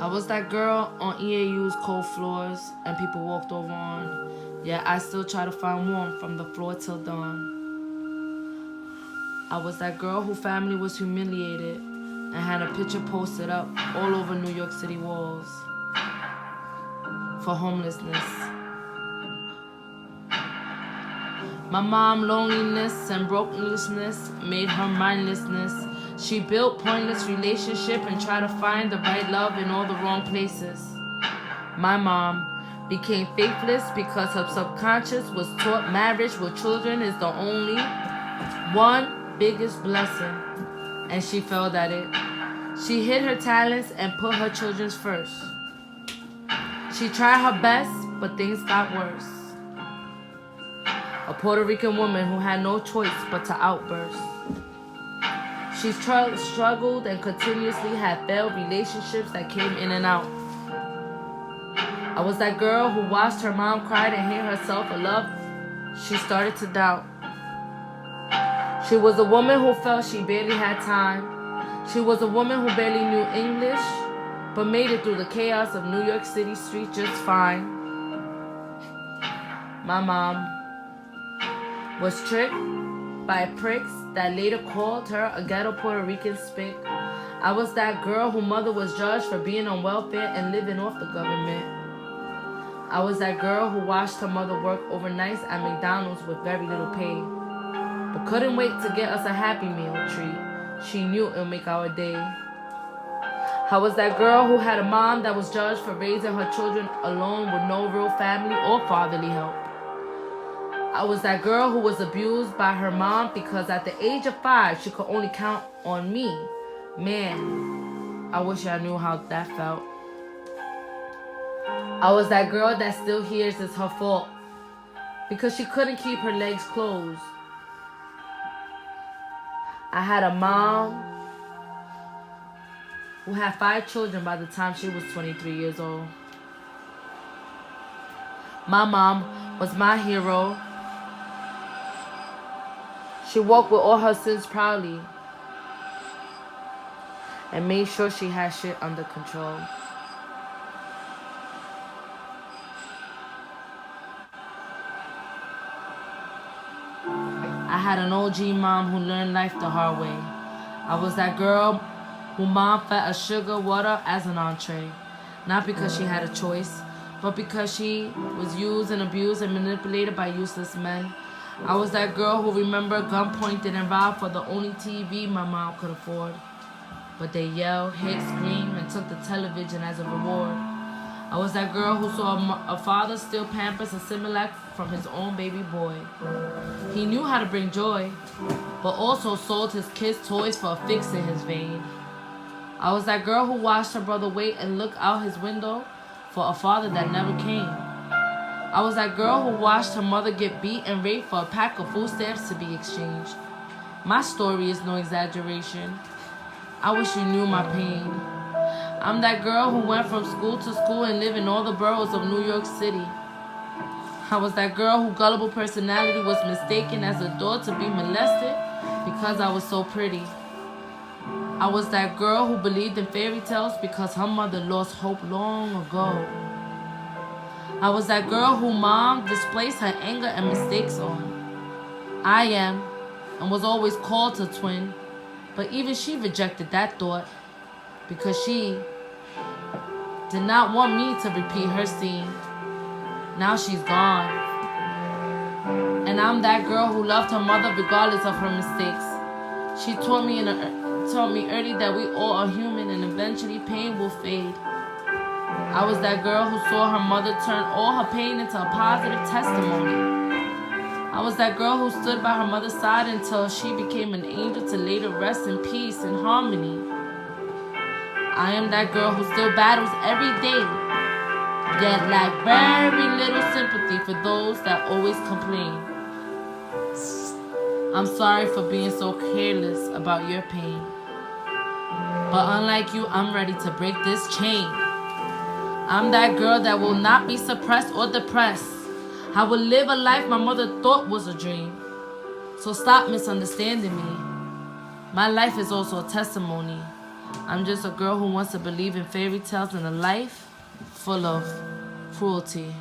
was that girl on EAU's cold floors and people walked over on. Yet I still try to find warmth from the floor till dawn. I was that girl whose family was humiliated and had a picture posted up all over New York City walls for homelessness. My mom, loneliness and brokenness made her mindlessness. She built pointless relationship and tried to find the right love in all the wrong places. My mom became faithless because her subconscious was taught marriage with children is the only one biggest blessing, and she failed at it. She hid her talents and put her children first. She tried her best, but things got worse. A Puerto Rican woman who had no choice but to outburst. She struggled and continuously had failed relationships that came in and out. I was that girl who watched her mom cry and hate herself a love she started to doubt. She was a woman who felt she barely had time. She was a woman who barely knew English, but made it through the chaos of New York City streets just fine. My mom was tricked by pricks that later called her a ghetto Puerto Rican spick. I was that girl whose mother was judged for being on welfare and living off the government. I was that girl who watched her mother work overnights at McDonald's with very little pay, but couldn't wait to get us a Happy Meal treat. She knew it would make our day. I was that girl who had a mom that was judged for raising her children alone with no real family or fatherly help. I was that girl who was abused by her mom because at the age of 5, she could only count on me. Man, I wish I knew how that felt. I was that girl that still hears it's her fault because she couldn't keep her legs closed. I had a mom who had 5 children by the time she was 23 years old. My mom was my hero. She walked with all her sins proudly and made sure she had shit under control. I had an OG mom who learned life the hard way. I was that girl who mom fed us sugar water as an entree, not because she had a choice, but because she was used and abused and manipulated by useless men. I was that girl who remembered gun pointed and robbed for the only TV my mom could afford. But they yelled, hit, screamed, and took the television as a reward. I was that girl who saw a father steal Pampers and Similac from his own baby boy. He knew how to bring joy, but also sold his kids toys for a fix in his vein. I was that girl who watched her brother wait and look out his window for a father that never came. I was that girl who watched her mother get beat and raped for a pack of food stamps to be exchanged. My story is no exaggeration. I wish you knew my pain. I'm that girl who went from school to school and lived in all the boroughs of New York City. I was that girl whose gullible personality was mistaken as a door to be molested because I was so pretty. I was that girl who believed in fairy tales because her mother lost hope long ago. I was that girl who mom displaced her anger and mistakes on. I am and was always called to twin, but even she rejected that thought because she did not want me to repeat her scene. Now she's gone. And I'm that girl who loved her mother regardless of her mistakes. She taught me early that we all are human and eventually pain will fade. I was that girl who saw her mother turn all her pain into a positive testimony. I was that girl who stood by her mother's side until she became an angel to later rest in peace and harmony. I am that girl who still battles every day, yet lack very little sympathy for those that always complain. I'm sorry for being so careless about your pain, but unlike you, I'm ready to break this chain. I'm that girl that will not be suppressed or depressed. I will live a life my mother thought was a dream. So stop misunderstanding me. My life is also a testimony. I'm just a girl who wants to believe in fairy tales and a life full of cruelty.